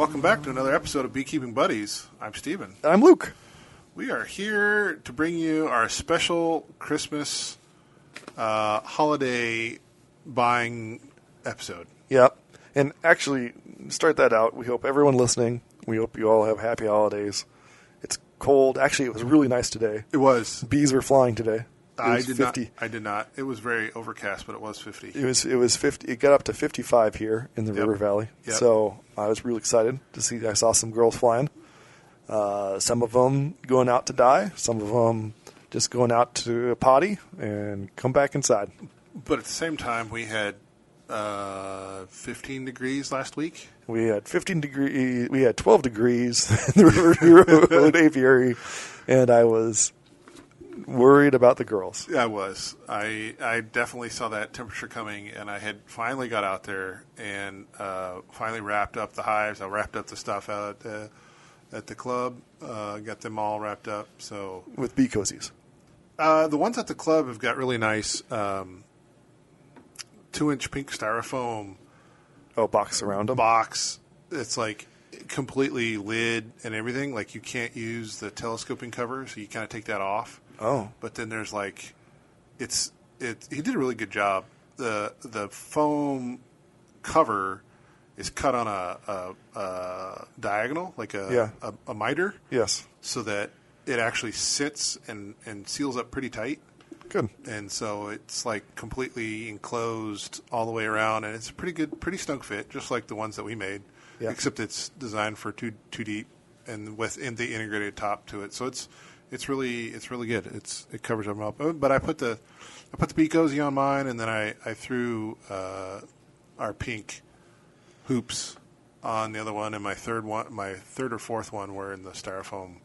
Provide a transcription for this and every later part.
Welcome back to another episode of Beekeeping Buddies. I'm Steven. I'm Luke. We are here to bring you our special Christmas holiday buying episode. Yep. And actually, start that out. We hope everyone listening, we hope you all have happy holidays. It's cold. Actually, it was really nice today. It was. Bees were flying today. I did not. It was very overcast, but it was 50. It was 50. It got up to 55 here in the River Valley. Yep. So I was really excited to see. I saw some girls flying. Some of them going out to die. Some of them just going out to a potty and come back inside. But at the same time, we had 15 degrees last week. We had 15 degrees. We had 12 degrees in the River Road Apiary, and I was worried about the girls. Yeah, I was. I definitely saw that temperature coming, and I had finally got out there and finally wrapped up the hives. I wrapped up the stuff out at the club, got them all wrapped up. So with bee cozies. The ones at the club have got really nice 2-inch pink styrofoam. Oh, box around them? Box. It's like completely lid and everything. Like you can't use the telescoping cover, so you kind of take that off. Oh. But then there's like, he did a really good job. The foam cover is cut on a diagonal, like a miter. Yes. So that it actually sits and seals up pretty tight. Good. And so it's like completely enclosed all the way around, and it's a pretty snug fit, just like the ones that we made. Yeah. Except it's designed for two deep and with the integrated top to it. So it's really good. It covers them up. But I put the bee cozy on mine, and then I threw our pink hoops on the other one, and my third or fourth one were in the styrofoam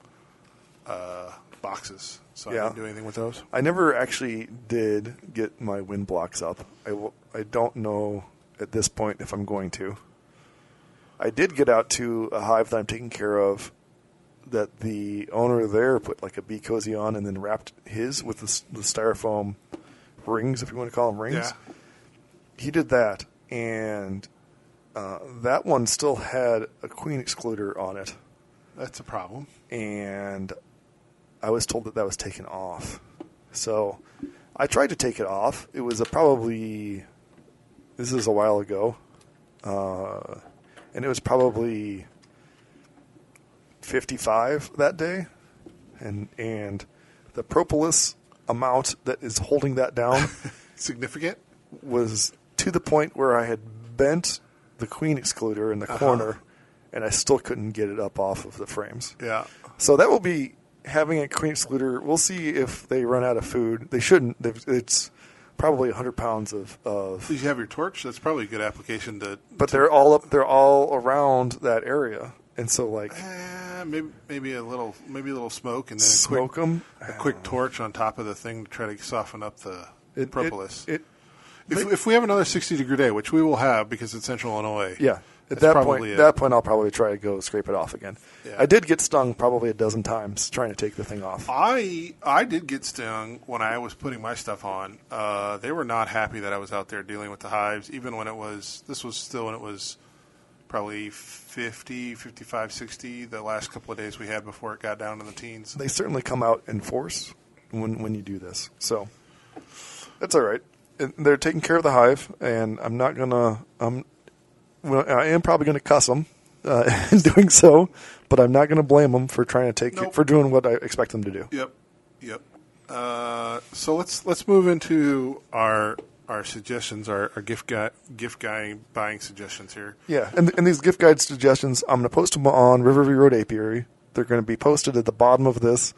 boxes. So I didn't do anything with those. I never actually did get my wind blocks up. I don't know at this point if I'm going to. I did get out to a hive that I'm taking care of that the owner there put like a bee cozy on and then wrapped his with the styrofoam rings, if you want to call them rings. Yeah. He did that, and that one still had a queen excluder on it. That's a problem. And I was told that was taken off. So I tried to take it off. It was this is a while ago, and it was probably 55 that day, and the propolis amount that is holding that down significant was to the point where I had bent the queen excluder in the corner, and I still couldn't get it up off of the frames. Yeah. So that will be having a queen excluder. We'll see if they run out of food. They shouldn't. It's probably 100 pounds of. Do you have your torch? That's probably a good application to. But they're all up. They're all around that area, and so like maybe a little smoke, and then a quick torch on top of the thing to try to soften up the propolis. If we have another 60-degree day, which we will have because it's Central Illinois. Yeah. At that point, I'll probably try to go scrape it off again. Yeah. I did get stung probably a dozen times trying to take the thing off. I did get stung when I was putting my stuff on. They were not happy that I was out there dealing with the hives, even when this was still when it was probably 50, 55, 60, the last couple of days we had before it got down in the teens. They certainly come out in force when you do this. So that's all right. They're taking care of the hive, and I'm not going to I am probably going to cuss them in doing so, but I'm not going to blame them for trying to for doing what I expect them to do. Yep. So let's move into our suggestions, our gift guide buying suggestions here. Yeah, and these gift guide suggestions, I'm going to post them on Riverview Road Apiary. They're going to be posted at the bottom of this.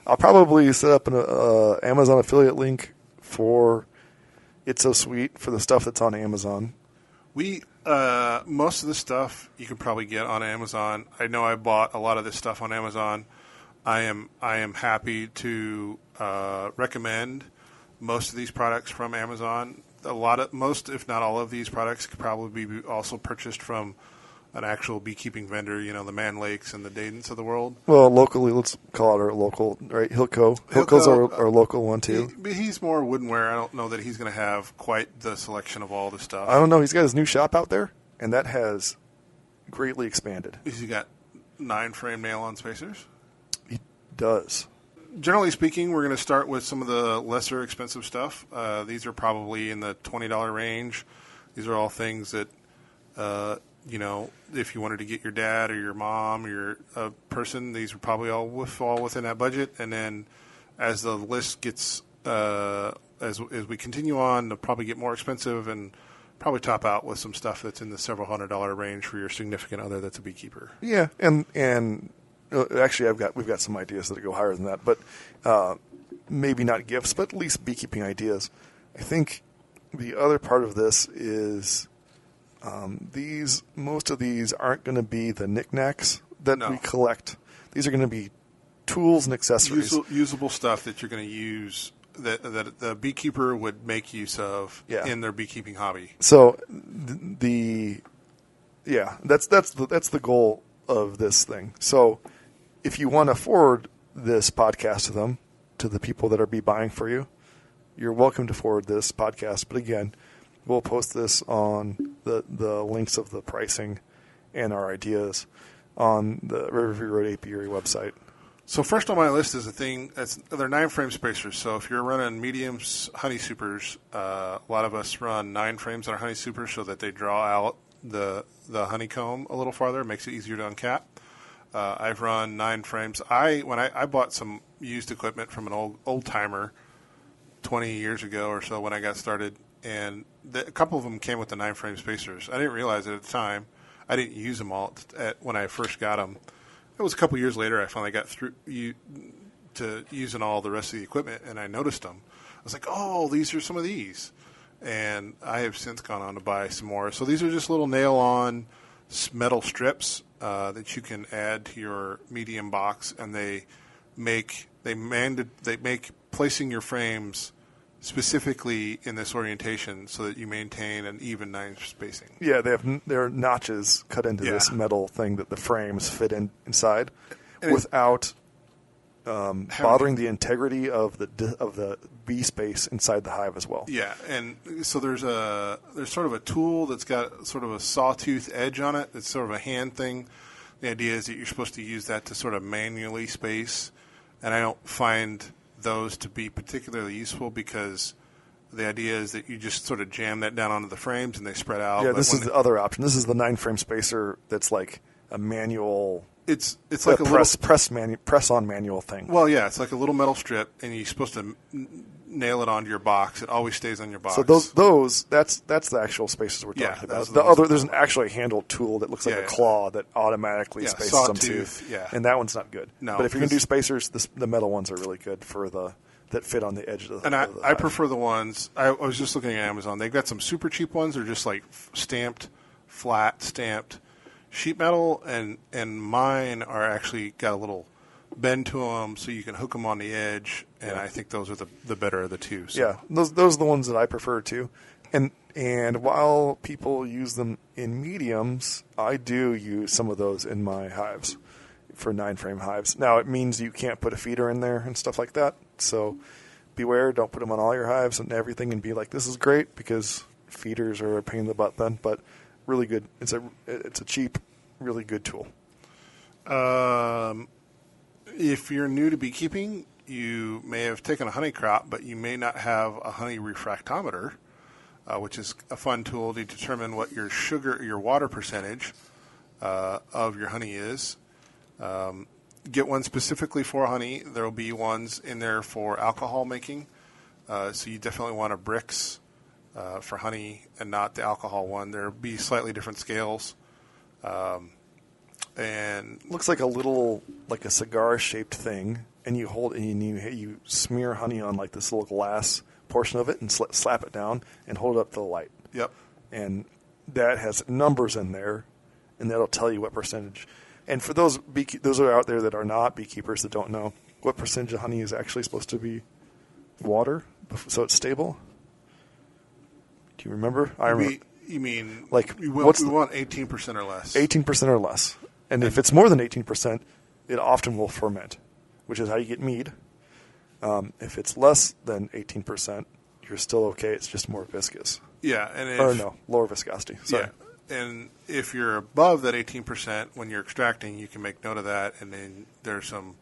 I'll probably set up an Amazon affiliate link for It's So Sweet for the stuff that's on Amazon. We most of the stuff you can probably get on Amazon. I know I bought a lot of this stuff on Amazon. I am happy to recommend most of these products from Amazon. Most, if not all of these products could probably be also purchased from an actual beekeeping vendor, the Man Lakes and the Dadens of the world. Well, locally, let's call it our local, right? Hilco's our local one, too. He's more woodenware. I don't know that he's going to have quite the selection of all the stuff. I don't know. He's got his new shop out there, and that has greatly expanded. Is he got 9-frame nail-on spacers? He does. Generally speaking, we're going to start with some of the lesser expensive stuff. These are probably in the $20 range. These are all things that, if you wanted to get your dad or your mom or your person, these would probably all fall within that budget. And then as the list gets, as we continue on, they'll probably get more expensive and probably top out with some stuff that's in the several $100 range for your significant other that's a beekeeper. Yeah, and actually, we've got some ideas that go higher than that, but maybe not gifts, but at least beekeeping ideas. I think the other part of this is most of these aren't going to be the knickknacks that we collect. These are going to be tools and accessories, usable stuff that you're going to use that the beekeeper would make use of in their beekeeping hobby. So that's the goal of this thing. So if you want to forward this podcast to them, to the people that are bee buying for you, you're welcome to forward this podcast. But again, we'll post this on the links of the pricing and our ideas on the Riverview Road Apiary website. So first on my list is they're 9-frame spacers. So if you're running mediums honey supers, a lot of us run 9 frames on our honey supers so that they draw out the honeycomb a little farther. It makes it easier to uncap. I've run 9 frames. When I bought some used equipment from an old timer 20 years ago or so when I got started, and a couple of them came with the 9-frame spacers. I didn't realize it at the time. I didn't use them all when I first got them. It was a couple years later I finally got through to using all the rest of the equipment, and I noticed them. I was like, oh, these are some of these. And I have since gone on to buy some more. So these are just little nail-on metal strips that you can add to your medium box, and they make placing your frames specifically in this orientation so that you maintain an even 9 spacing. Yeah, there are notches cut into this metal thing that the frames fit inside, without bothering the integrity of the bee space inside the hive as well. Yeah, and so there's sort of a tool that's got sort of a sawtooth edge on it. It's sort of a hand thing. The idea is that you're supposed to use that to sort of manually space, and I don't find those to be particularly useful because the idea is that you just sort of jam that down onto the frames and they spread out. Yeah, this is the other option. This is the 9-frame spacer that's like a manual. It's like a press on manual thing. Well, yeah, it's like a little metal strip, and you're supposed to nail it onto your box. It always stays on your box. So that's the actual spacers we're talking about. There's actually a handled tool that looks like a claw that automatically spaces them too. And that one's not good. No, but if you're going to do spacers, the metal ones are really good for that fit on the edge of the. And I prefer the ones. I was just looking at Amazon. They've got some super cheap ones. They're just like flat stamped sheet metal, and mine are actually got a little bend to them so you can hook them on the edge, and I think those are the better of the two. So. Yeah, those are the ones that I prefer too. And while people use them in mediums, I do use some of those in my hives for 9-frame hives. Now it means you can't put a feeder in there and stuff like that, so beware, don't put them on all your hives and everything and be like, this is great, because feeders are a pain in the butt then, but really good. It's a cheap, really good tool. If you're new to beekeeping, you may have taken a honey crop, but you may not have a honey refractometer, which is a fun tool to determine what your water percentage of your honey is. Get one specifically for honey. There will be ones in there for alcohol making, so you definitely want a Brix for honey and not the alcohol one. There will be slightly different scales. And looks like like a cigar shaped thing, and you hold and you smear honey on like this little glass portion of it and slap it down and hold it up to the light. Yep. And that has numbers in there, and that'll tell you what percentage. And for those are out there that are not beekeepers that don't know, what percentage of honey is actually supposed to be water so it's stable? Do you remember? I remember. You mean like we want 18% or less? 18% or less. And if it's more than 18%, it often will ferment, which is how you get mead. If it's less than 18%, you're still okay. It's just more viscous. Yeah, and lower viscosity. Sorry. Yeah, and if you're above that 18% when you're extracting, you can make note of that, and then there's some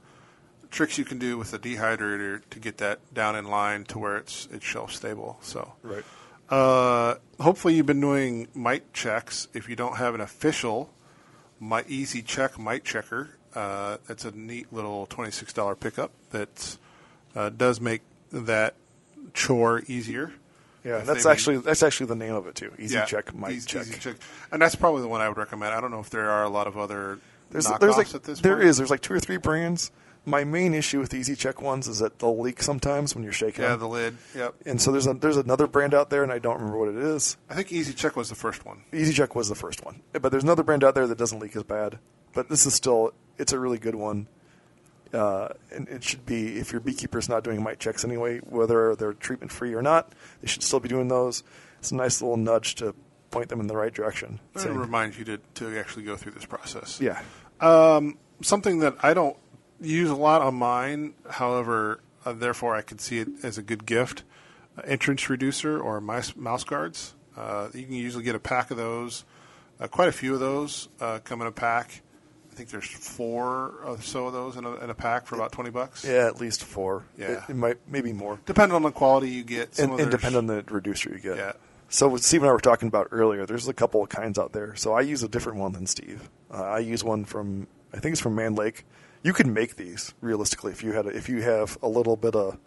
tricks you can do with the dehydrator to get that down in line to where it's shelf stable. So Right. hopefully you've been doing mite checks. If you don't have an official Easy Check mite checker, that's a neat little $26 pickup that does make that chore easier. Yeah, that's actually the name of it too. Easy Check mite check. Easy Check, and that's probably the one I would recommend. I don't know if there are a lot of other knockoffs at this point. There's like 2 or 3 brands. My main issue with the Easy Check ones is that they'll leak sometimes when you're shaking them. Yeah, the lid. Yep. And so there's another brand out there, and I don't remember what it is. I think Easy Check was the first one. Easy Check was the first one, but there's another brand out there that doesn't leak as bad. But this is still, it's a really good one. And it should be, if your beekeeper's not doing mite checks anyway, whether they're treatment free or not, they should still be doing those. It's a nice little nudge to point them in the right direction. It reminds you to actually go through this process. Yeah. Something that I don't use a lot on mine, however, therefore I could see it as a good gift, entrance reducer or mouse guards. You can usually get a pack of those, quite a few of those come in a pack. I think there's 4 or so of those in a pack for about $20. Yeah, at least 4. Yeah. It might, maybe more. Depending on the quality you get. And depend on the reducer you get. Yeah. So Steve and I were talking about earlier, there's a couple of kinds out there. So I use a different one than Steve. I use one from, I think it's from Man Lake. You can make these realistically if you have a little bit of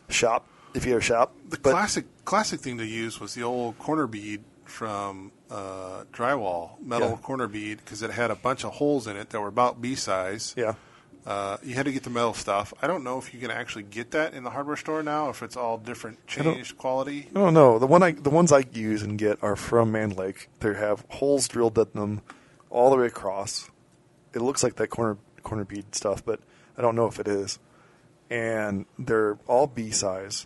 shop. If you have a shop, the classic thing to use was the old corner bead from drywall, metal corner bead, because it had a bunch of holes in it that were about B size. Yeah. You had to get the metal stuff. I don't know if you can actually get that in the hardware store now, if it's all different changed quality. I don't know. The ones I use and get are from Man Lake. They have holes drilled in them all the way across. It looks like that corner bead stuff, but I don't know if it is. And they're all B size,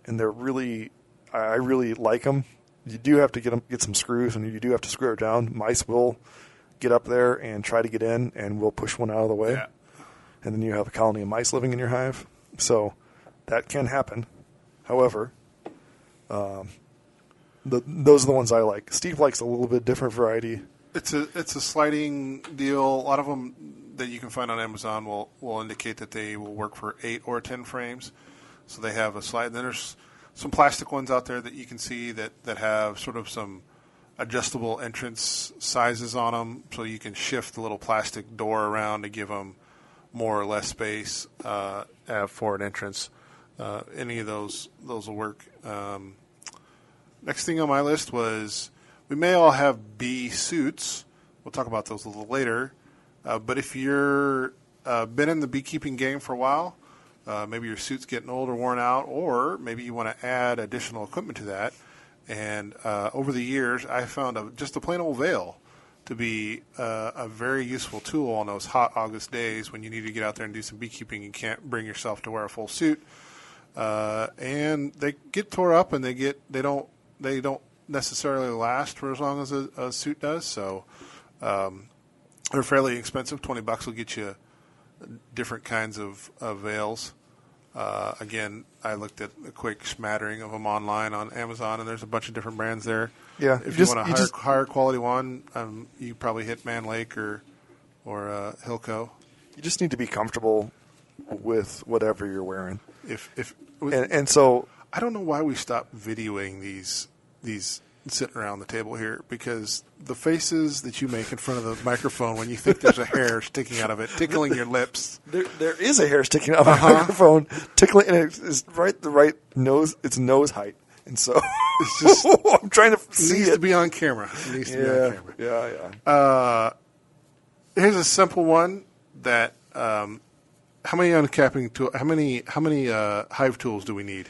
and they're really, I really like them. You do have to get some screws, and you do have to screw it down. Mice will get up there and try to get in, and we'll push one out of the way. Yeah. And then you have a colony of mice living in your hive. So that can happen. However, those are the ones I like. Steve likes a little bit different variety. It's a sliding deal. A lot of them that you can find on Amazon will indicate that they will work for 8 or 10 frames. So they have a slide. And then there's some plastic ones out there that you can see that have sort of some adjustable entrance sizes on them, so you can shift the little plastic door around to give them more or less space for an entrance. Any of those will work. Next thing on my list was we may all have bee suits. We'll talk about those a little later. But if you're been in the beekeeping game for a while, maybe your suit's getting old or worn out, or maybe you want to add additional equipment to that. And over the years, I found just a plain old veil to be a very useful tool on those hot August days when you need to get out there and do some beekeeping and can't bring yourself to wear a full suit. And they get tore up, and they don't necessarily last for as long as a suit does. So they're fairly expensive. $20 will get you different kinds of veils. Again, I looked at a quick smattering of them online on Amazon, and there's a bunch of different brands there. Yeah, if you want a higher quality one, you probably hit Man Lake or Hilco. You just need to be comfortable with whatever you're wearing. And so I don't know why we stopped videoing these sitting around the table here, because the faces that you make in front of the microphone when you think there's a hair sticking out of it, tickling your lips. There is a hair sticking out of my microphone, tickling, and it's the right nose. It's nose height, and so it's just I'm trying to see it. Needs to be on camera. It needs to be on camera. Yeah. Here's a simple one that. How many uncapping tool? How many hive tools do we need?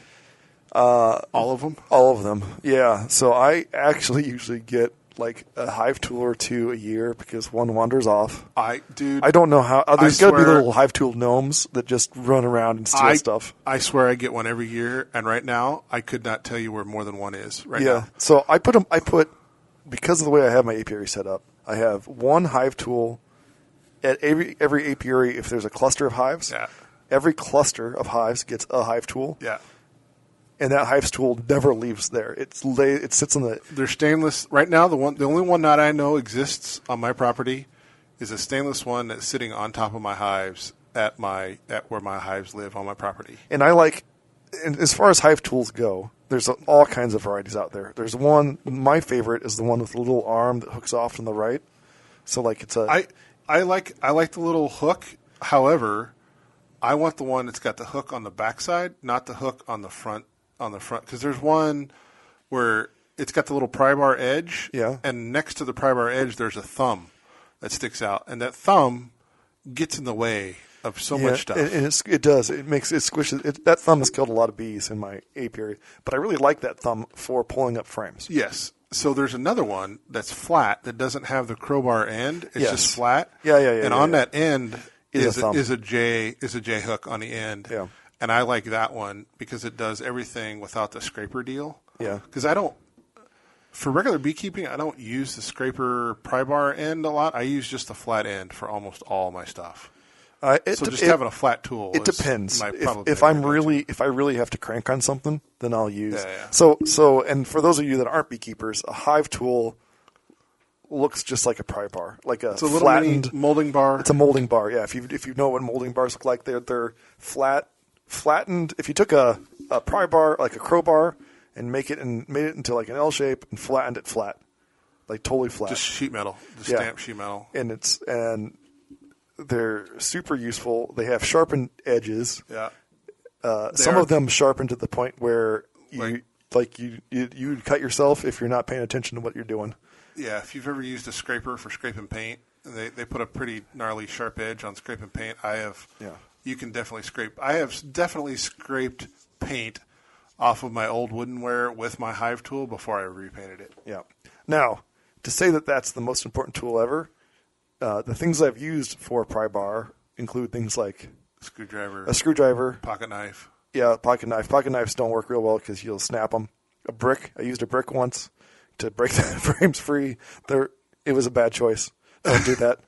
All of them? All of them, yeah. So I actually usually get like a hive tool or two a year because one wanders off. I don't know how. There's got to be little hive tool gnomes that just run around and steal stuff. I swear I get one every year, and right now I could not tell you where more than one is right now. So I put because of the way I have my apiary set up, I have one hive tool at every apiary. If there's a cluster of hives, every cluster of hives gets a hive tool. Yeah. and that hive tool never leaves there. It sits on the. They're stainless right now. The only one that I know exists on my property is a stainless one that's sitting on top of my hives at where my hives live on my property. And I like, and as far as hive tools go, there's all kinds of varieties out there. There's one. My favorite is the one with the little arm that hooks off on the right. So like it's a. I like the little hook. However, I want the one that's got the hook on the backside, not the hook on the front. Because there's one where it's got the little pry bar edge, and next to the pry bar edge there's a thumb that sticks out, and that thumb gets in the way of so much stuff. And it does. It squishes. That thumb has killed a lot of bees in my apiary, but I really like that thumb for pulling up frames. Yes. So there's another one that's flat that doesn't have the crowbar end. It's just flat. Yeah. And on that end is a J hook on the end. Yeah. And I like that one because it does everything without the scraper deal. Yeah. Because for regular beekeeping, I don't use the scraper pry bar end a lot. I use just the flat end for almost all my stuff. Having a flat tool. It depends. If I really have to crank on something, then I'll use. Yeah. So, and for those of you that aren't beekeepers, a hive tool looks just like a pry bar, like a little flattened mini molding bar. It's a molding bar. Yeah. If you know what molding bars look like, they're flattened. If you took a pry bar, like a crowbar, and made it into like an L shape and flattened it flat, like totally flat. Just sheet metal, stamped sheet metal. And they're super useful. They have sharpened edges. Yeah. Some of them sharpened to the point where you cut yourself if you're not paying attention to what you're doing. Yeah. If you've ever used a scraper for scraping paint, they put a pretty gnarly sharp edge on scraping paint. You can definitely scrape. I have definitely scraped paint off of my old woodenware with my hive tool before I repainted it. Yeah. Now, to say that that's the most important tool ever, the things I've used for a pry bar include things like a screwdriver, pocket knife. Yeah, pocket knife. Pocket knives don't work real well because you'll snap them. A brick. I used a brick once to break the frames free. It was a bad choice. Don't do that.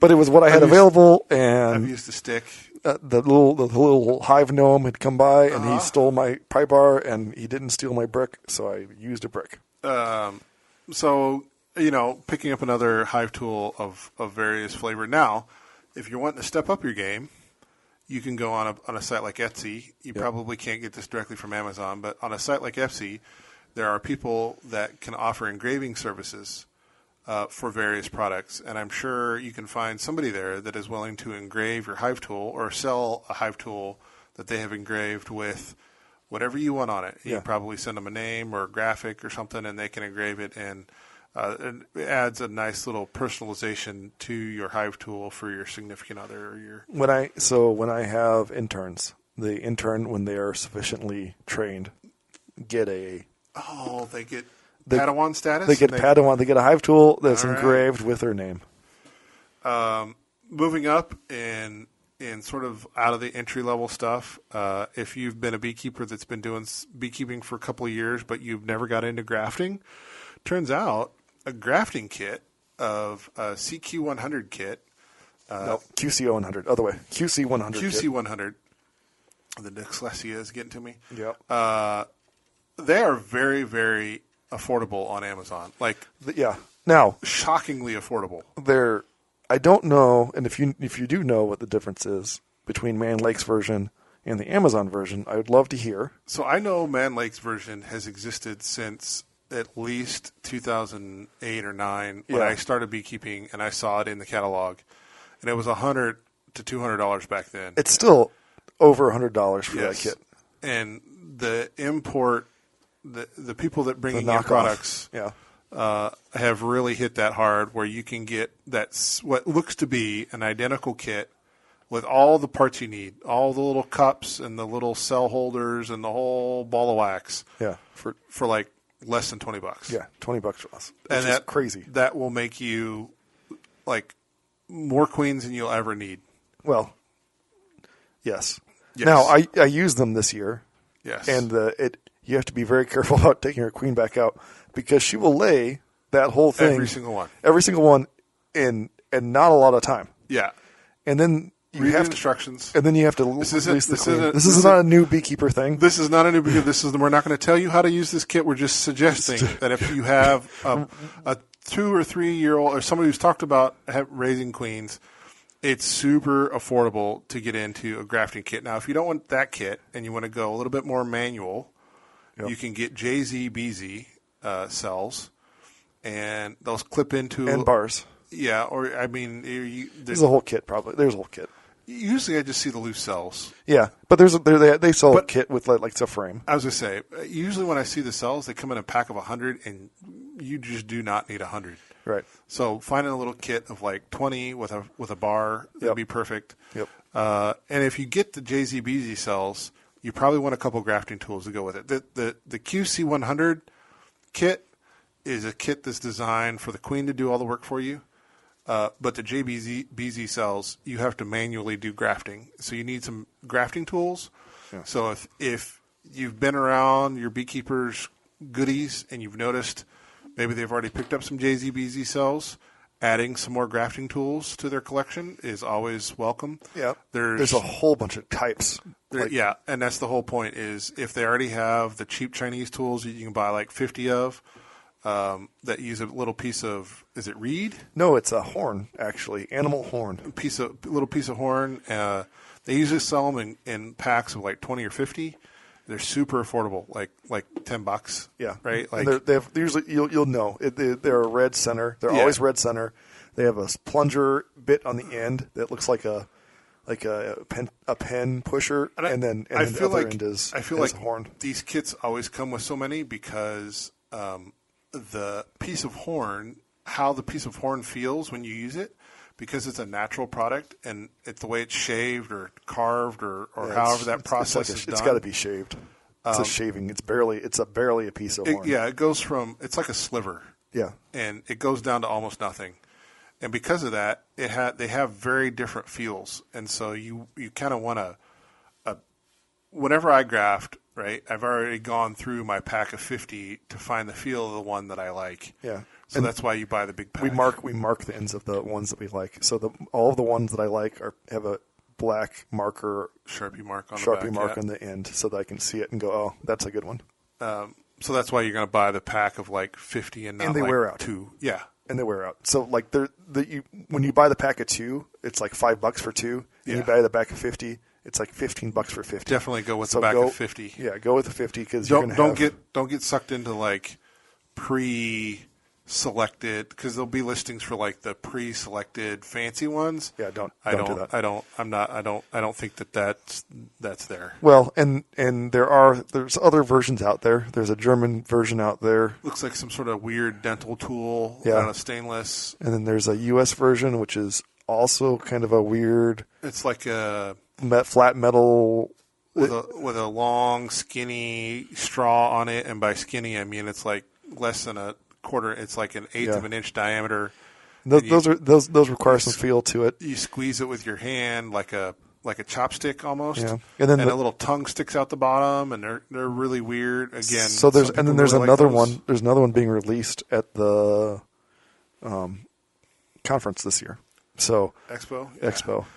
But it was what I had available, and I've used a stick. The little hive gnome had come by, and he stole my pry bar, and he didn't steal my brick, so I used a brick. Picking up another hive tool of various flavor. Now, if you're wanting to step up your game, you can go on a site like Etsy. You probably can't get this directly from Amazon, but on a site like Etsy, there are people that can offer engraving services for various products, and I'm sure you can find somebody there that is willing to engrave your hive tool or sell a hive tool that they have engraved with whatever you want on it. You can probably send them a name or a graphic or something, and they can engrave it, and it adds a nice little personalization to your hive tool for your significant other or your. When I have interns, the intern, when they are sufficiently trained, get a. Oh, they get Padawan status? They get Padawan. They get a hive tool that's engraved with their name. Moving up in sort of out of the entry-level stuff, if you've been a beekeeper that's been doing beekeeping for a couple of years but you've never got into grafting, turns out a grafting kit of a CQ100 kit. No, QC100. Other way. QC100. QC100. The dyslexia is getting to me. Yep. They are very, very affordable on Amazon. Now, shockingly affordable. I don't know, and if you do know what the difference is between Man Lake's version and the Amazon version, I would love to hear. So I know Man Lake's version has existed since at least 2008 or 9 when I started beekeeping, and I saw it in the catalog, and it was $100 to $200 back then. It's still over $100 for that kit. And the import. The people that bring in products have really hit that hard where you can get what looks to be an identical kit with all the parts you need, all the little cups and the little cell holders and the whole ball of wax. Yeah. For like less than $20. Yeah, $20 for us. And that's crazy. That will make you like more queens than you'll ever need. Well, yes. Now I used them this year. Yes. And you have to be very careful about taking her queen back out because she will lay that whole thing. Every single one. Every single one in not a lot of time. Yeah. And then Read the instructions. And then you have to This release the queen. this is not a new beekeeper thing. This is not a new beekeeper. We're not going to tell you how to use this kit. We're just suggesting that if you have a 2 or 3 year old or somebody who's talked about raising queens, it's super affordable to get into a grafting kit. Now, if you don't want that kit and you want to go a little bit more manual, you can get JZBZ cells, and those clip into and bars. Yeah, or I mean, there's a whole kit probably. There's a whole kit. Usually, I just see the loose cells. Yeah, but they sell a kit with like a frame. I was gonna say, usually when I see the cells, they come in a pack of 100, and you just do not need 100. Right. So finding a little kit of like 20 with a bar would be perfect. Yep. And if you get the JZBZ cells, you probably want a couple grafting tools to go with it. The QC100 kit is a kit that's designed for the queen to do all the work for you. But the JBZ cells, you have to manually do grafting. So you need some grafting tools. Yeah. So if you've been around your beekeepers' goodies and you've noticed maybe they've already picked up some JZBZ cells, adding some more grafting tools to their collection is always welcome. Yeah. There's a whole bunch of types. Yeah, and that's the whole point is if they already have the cheap Chinese tools that you can buy like 50 of, that use a little piece of, is it reed? No, it's a horn, actually, animal horn. Little piece of horn. They usually sell them in packs of like 20 or 50. They're super affordable, like $10. Yeah, right. Like they have usually you'll know they're a red center. They're always red center. They have a plunger bit on the end that looks like a pen pusher, and then the other end is I feel like a horn. These kits always come with so many because the piece of horn, how the piece of horn feels when you use it, because it's a natural product and it's the way it's shaved or carved or however that process is done. It's got to be shaved. It's a shaving. It's barely a piece of horn. Yeah, it goes from, it's like a sliver. Yeah, and it goes down to almost nothing. And because of that, they have very different feels, and so you kind of want to. Whenever I graft, right, I've already gone through my pack of 50 to find the feel of the one that I like. Yeah. So and that's why you buy the big pack. We mark the ends of the ones that we like. So all of the ones that I like have a black marker, Sharpie mark on the end, so that I can see it and go, oh, that's a good one. So that's why you're going to buy the pack of like 50 and not and they like wear out. 2. Yeah. And they wear out. So like when you buy the pack of 2, it's like $5 for 2. And you buy the pack of 50, it's like $15 for 50. Definitely go with the pack of 50. Yeah, go with the 50 because don't get sucked into like pre-selected, because there'll be listings for like the pre-selected fancy ones. Yeah, don't do that. I don't think that's there. Well, and there's other versions out there. There's a German version out there. Looks like some sort of weird dental tool. Yeah, stainless. And then there's a US version, which is also kind of a weird. It's like a flat metal with a long, skinny straw on it, and by skinny I mean it's like less than a quarter. It's like an eighth of an inch diameter. Those require some feel to it. You squeeze it with your hand like a chopstick almost. Yeah. And then a little tongue sticks out the bottom, and they're really weird. Again, so there's another one. There's another one being released at the conference this year. So Expo.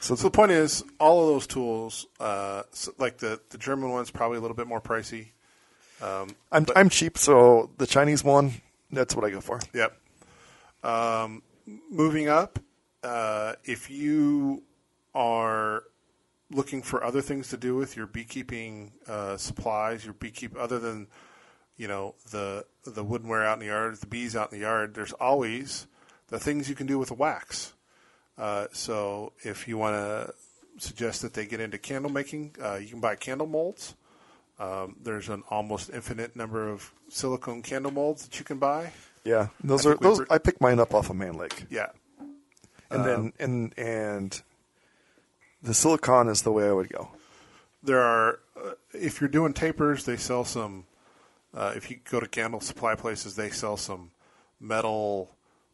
So the point is, all of those tools, like the German one's probably a little bit more pricey. I'm cheap, so the Chinese one, that's what I go for. Yep. Moving up, if you are looking for other things to do with your beekeeping supplies, other than the woodenware out in the yard, the bees out in the yard, there's always the things you can do with a wax. So if you want to suggest that they get into candle making, you can buy candle molds. There's an almost infinite number of silicone candle molds that you can buy. Yeah, those. I picked mine up off of Man Lake. Yeah, and then the silicone is the way I would go. There are, if you're doing tapers, they sell some. If you go to candle supply places, they sell some metal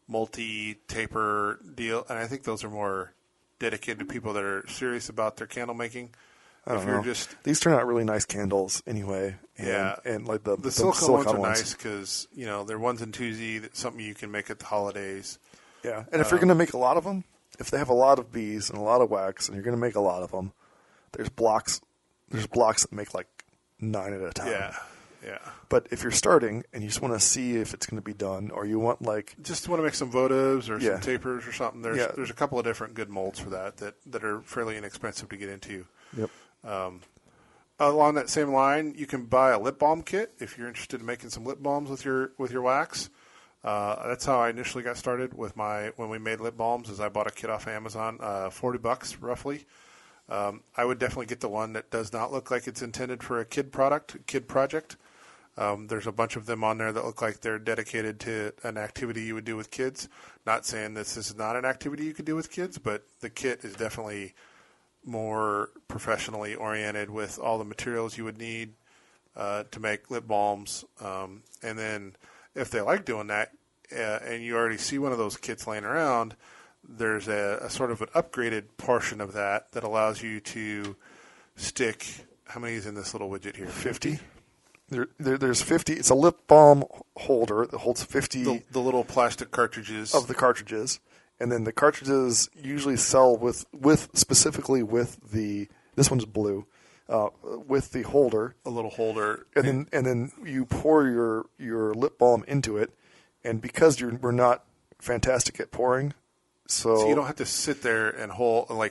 multi-taper deal, and I think those are more dedicated to people that are serious about their candle making. I don't know. These turn out really nice candles anyway. And like the silicone ones are nice because they're ones and twosy. That's something you can make at the holidays. Yeah, and if you're going to make a lot of them, if they have a lot of bees and a lot of wax, and you're going to make a lot of them, there's blocks that make like 9 at a time. Yeah. Yeah. But if you're starting and you just want to see if it's going to be done, or you want like just want to make some votives or some tapers or something, there's a couple of different good molds for that are fairly inexpensive to get into. Yep. Along that same line, you can buy a lip balm kit if you're interested in making some lip balms with your wax. That's how I initially got started with when we made lip balms. Is I bought a kit off of Amazon, $40 roughly. I would definitely get the one that does not look like it's intended for a kid project. There's a bunch of them on there that look like they're dedicated to an activity you would do with kids. Not saying this is not an activity you could do with kids, but the kit is definitely more professionally oriented with all the materials you would need to make lip balms. And then if they like doing that and you already see one of those kits laying around, there's a sort of an upgraded portion of that allows you to stick, how many is in this little widget here? 50? There's 50. It's a lip balm holder that holds 50. The little plastic cartridges. Of the cartridges. And then the cartridges usually sell specifically with this one's blue, with the holder. A little holder. And then you pour your lip balm into it. And because we're not fantastic at pouring, so you don't have to sit there and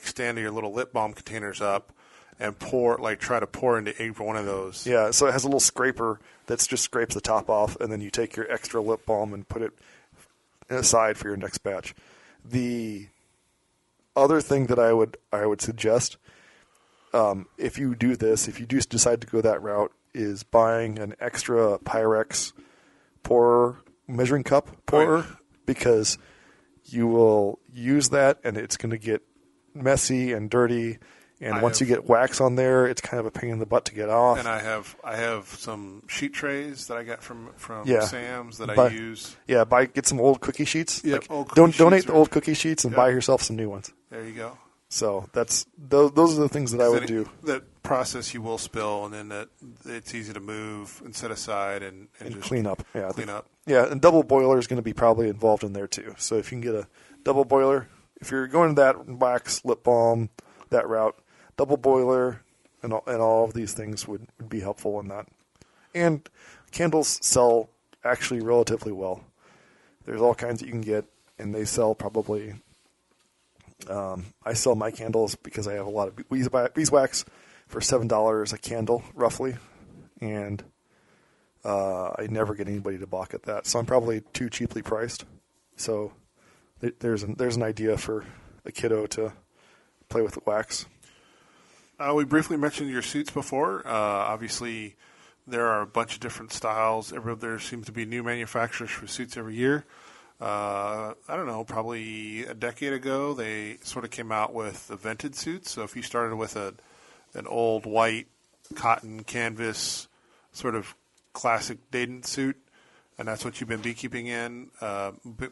stand your little lip balm containers up and try to pour into every one of those. Yeah, so it has a little scraper that just scrapes the top off, and then you take your extra lip balm and put it aside for your next batch. The other thing that I would suggest, if you do decide to go that route, is buying an extra Pyrex measuring cup pourer, because you will use that and it's going to get messy and dirty. And once you get wax on there, it's kind of a pain in the butt to get off. And I have some sheet trays that I got from Sam's that I use. Yeah, get some old cookie sheets. Yeah, donate the old cookie sheets and buy yourself some new ones. There you go. So those are the things that I would do. That process you will spill, and then that it's easy to move and set aside and just clean up. Yeah, clean up. Yeah, and double boiler is going to be probably involved in there too. So if you can get a double boiler, if you're going that wax, lip balm, that route, double boiler and all of these things would be helpful in that. And candles sell actually relatively well. There's all kinds that you can get, and they sell probably. I sell my candles because I have a lot of beeswax for $7 a candle, roughly, and I never get anybody to balk at that. So I'm probably too cheaply priced. So there's an idea for a kiddo to play with wax. We briefly mentioned your suits before. Obviously, there are a bunch of different styles. There seems to be new manufacturers for suits every year. I don't know, probably a decade ago, they sort of came out with the vented suits. So if you started with an old white cotton canvas sort of classic Dayton suit, and that's what you've been beekeeping in,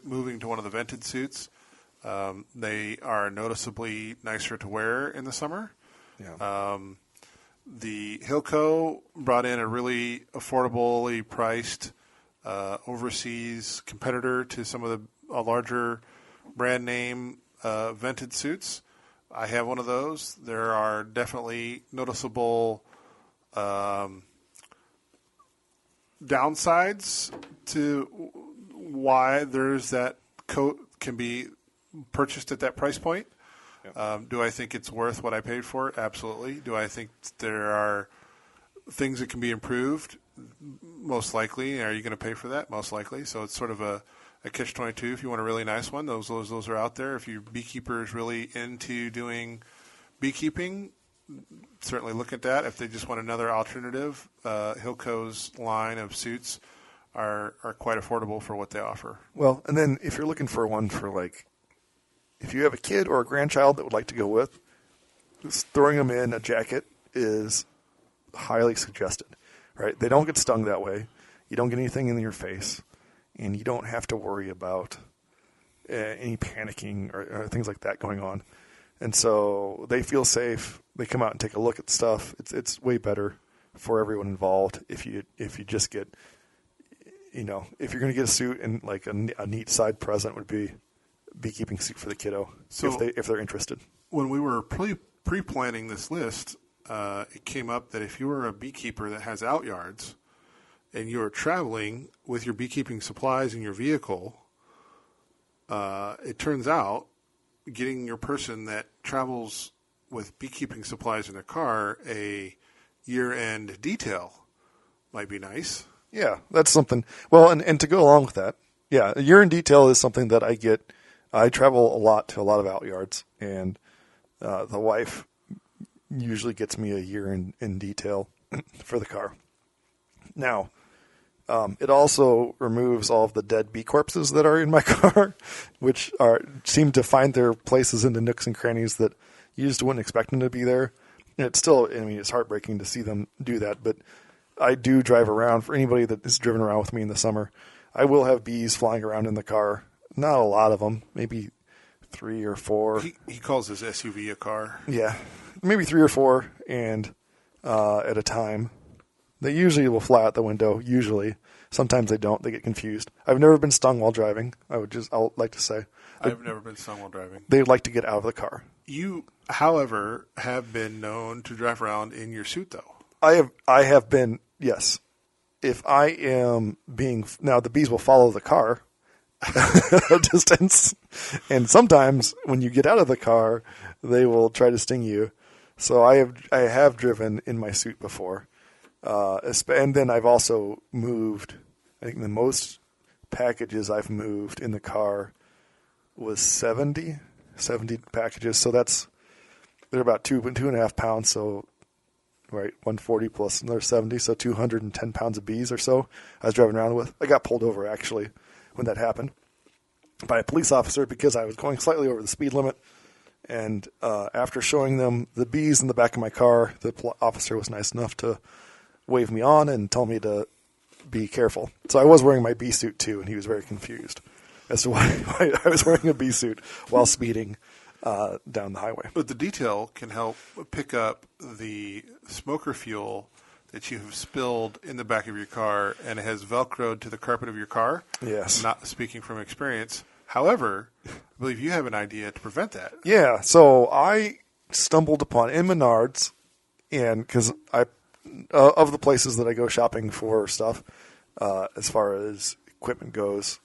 moving to one of the vented suits, they are noticeably nicer to wear in the summer. Yeah. The Hilco brought in a really affordably priced overseas competitor to some of the larger brand name vented suits. I have one of those. There are definitely noticeable downsides to why there's that coat can be purchased at that price point. Do I think it's worth what I paid for it? Absolutely. Do I think there are things that can be improved? Most likely. Are you going to pay for that? Most likely. So it's sort of a catch-22. If you want a really nice one, those are out there. If your beekeeper is really into doing beekeeping, certainly look at that. If they just want another alternative, Hilco's line of suits are quite affordable for what they offer. Well, and then if you're looking for one for if you have a kid or a grandchild that would like to go with, just throwing them in a jacket is highly suggested, right? They don't get stung that way. You don't get anything in your face, and you don't have to worry about any panicking or things like that going on. And so they feel safe. They come out and take a look at stuff. It's way better for everyone involved if you just get, if you're going to get a suit and a neat side present would be beekeeping suit for the kiddo So if they're interested. when we were pre-planning this list, it came up that if you are a beekeeper that has outyards and you are traveling with your beekeeping supplies in your vehicle, it turns out getting your person that travels with beekeeping supplies in their car a year-end detail might be nice. Yeah, that's something. Well, and to go along with that, yeah, a year in detail is something that I get. I travel a lot to a lot of outyards, and the wife usually gets me a year in detail for the car. Now, it also removes all of the dead bee corpses that are in my car, which seem to find their places in the nooks and crannies that you just wouldn't expect them to be there. And it's still, I mean, it's heartbreaking to see them do that, but I do drive around. For anybody that has driven around with me in the summer, I will have bees flying around in the car. Not a lot of them, maybe 3 or 4. He calls his SUV a car. Yeah, maybe 3 or 4, and at a time. They usually will fly out the window. Usually, sometimes they don't. They get confused. I've never been stung while driving. I'll like to say. I've never been stung while driving. They like to get out of the car. You, however, have been known to drive around in your suit, though. I have been, yes. If I am now the bees will follow the car a distance, and sometimes when you get out of the car, they will try to sting you. So I have driven in my suit before, and then I've also moved. I think the most packages I've moved in the car was 70 packages. So they're about 2.5 pounds. So right, 140 plus another 70, so 210 pounds of bees or so I was driving around with. I got pulled over, actually, when that happened by a police officer because I was going slightly over the speed limit. And after showing them the bees in the back of my car, the officer was nice enough to wave me on and tell me to be careful. So I was wearing my bee suit, too, and he was very confused as to why I was wearing a bee suit while speeding down the highway. But the detail can help pick up the smoker fuel that you have spilled in the back of your car and it has Velcroed to the carpet of your car. Yes. Not speaking from experience. However, I believe you have an idea to prevent that. Yeah, so I stumbled upon in Menards, and because of the places that I go shopping for stuff, as far as equipment goes,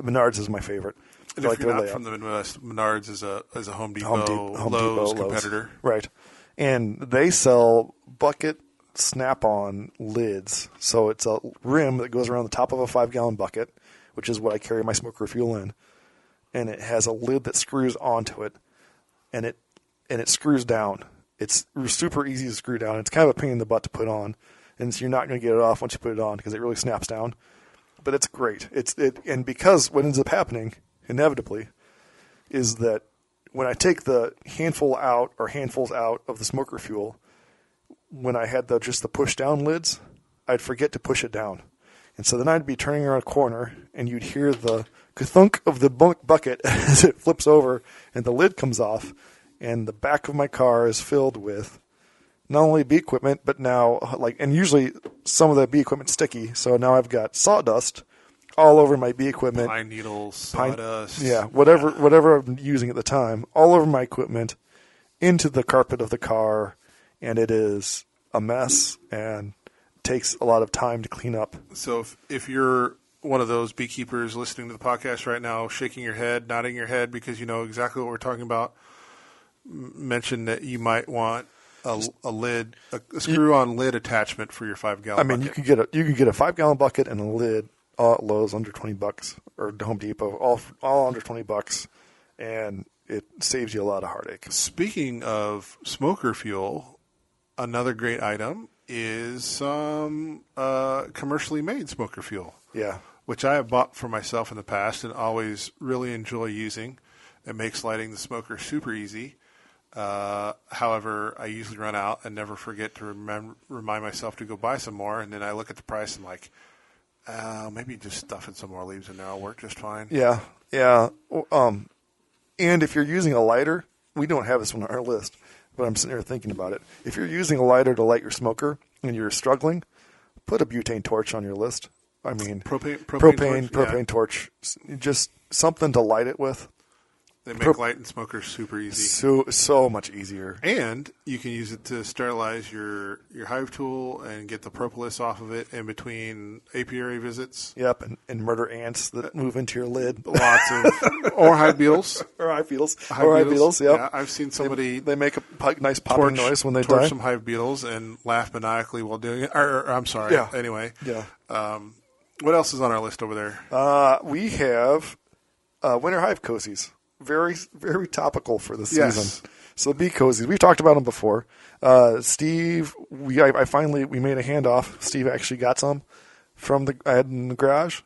Menards is my favorite. And if you're not from the Midwest, Menards is a Home Depot, Lowe's competitor. Right. And they sell bucket snap-on lids. So it's a rim that goes around the top of a 5-gallon bucket, which is what I carry my smoker fuel in. And it has a lid that screws onto it, and it screws down. It's super easy to screw down. It's kind of a pain in the butt to put on, and so you're not going to get it off once you put it on because it really snaps down. But it's great. And because what ends up happening inevitably is that when I take the handfuls out of the smoker fuel, when I had just the push down lids, I'd forget to push it down. And so then I'd be turning around a corner and you'd hear the thunk of the bucket as it flips over and the lid comes off and the back of my car is filled with not only bee equipment, but now and usually some of the bee equipment's sticky. So now I've got sawdust all over my bee equipment. Pine needles, sawdust. Whatever I'm using at the time, all over my equipment, into the carpet of the car, and it is a mess and takes a lot of time to clean up. So if you're one of those beekeepers listening to the podcast right now, shaking your head, nodding your head because you know exactly what we're talking about, mention that you might want a screw-on lid attachment for your 5-gallon bucket. You can get a 5-gallon bucket and a lid at Lowe's under $20 or Home Depot, all under $20, and it saves you a lot of heartache. Speaking of smoker fuel, another great item is some commercially made smoker fuel. Yeah. Which I have bought for myself in the past and always really enjoy using. It makes lighting the smoker super easy. However, I usually run out and never forget to remind myself to go buy some more. And then I look at the price and like, maybe just stuffing some more leaves in there will work just fine. Yeah. And if you're using a lighter, we don't have this one on our list, but I'm sitting here thinking about it. If you're using a lighter to light your smoker and you're struggling, put a butane torch on your list. I mean, propane torch, just something to light it with. They make light and smokers super easy. So much easier. And you can use it to sterilize your hive tool and get the propolis off of it in between apiary visits. Yep, and murder ants that move into your lid. Lots of or hive beetles. Or hive beetles. Hive beetles, yep. Yeah, I've seen somebody they make a nice popping noise when they die. Torch some hive beetles and laugh maniacally while doing it. Or I'm sorry. Yeah. Anyway. Yeah. What else is on our list over there? We have winter hive cozies. Very, very topical for the season. Yes. So bee cozies. We've talked about them before. Steve, we made a handoff. Steve actually got some I had in the garage,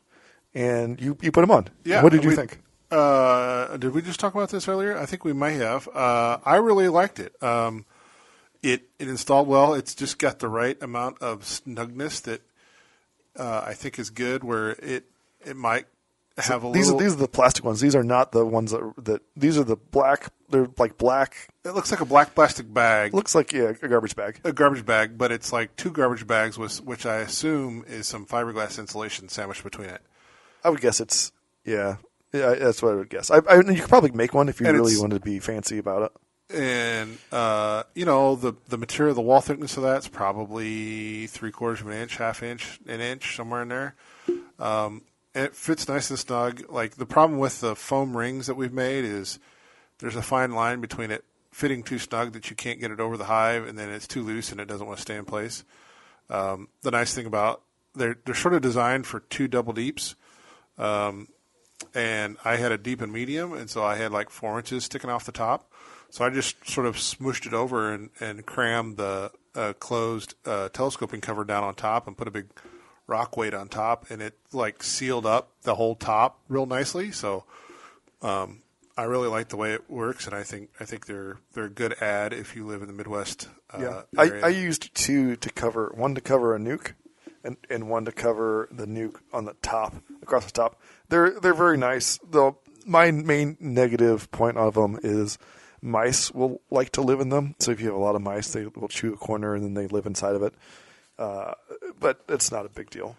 and you put them on. Yeah. What did you think? Did we just talk about this earlier? I think we might have. I really liked it. It installed well. It's just got the right amount of snugness that I think is good. Where it might have These are the plastic ones. These are not the ones that these are the black. They're like black. It looks like a black plastic bag. Looks like a garbage bag. A garbage bag, but it's like two garbage bags, which I assume is some fiberglass insulation sandwiched between it. I would guess it's that's what I would guess. You could probably make one if you really wanted to be fancy about it. And the material, the wall thickness of that's probably 3/4 of an inch, half inch, an inch, somewhere in there. And it fits nice and snug. Like the problem with the foam rings that we've made is there's a fine line between it fitting too snug that you can't get it over the hive, and then it's too loose and it doesn't want to stay in place. The nice thing about they're sort of designed for 2 double deeps, and I had a deep and medium, and so I had like 4 inches sticking off the top. So I just sort of smooshed it over and crammed the closed telescoping cover down on top and put a big rock weight on top, and it like sealed up the whole top real nicely. So I really like the way it works, and I think they're a good add if you live in the Midwest. Yeah, area. I used two to cover one to cover a nuke, and one to cover the nuke on the top across the top. They're very nice. Though my main negative point of them is mice will like to live in them. So if you have a lot of mice, they will chew a corner and then they live inside of it. But it's not a big deal.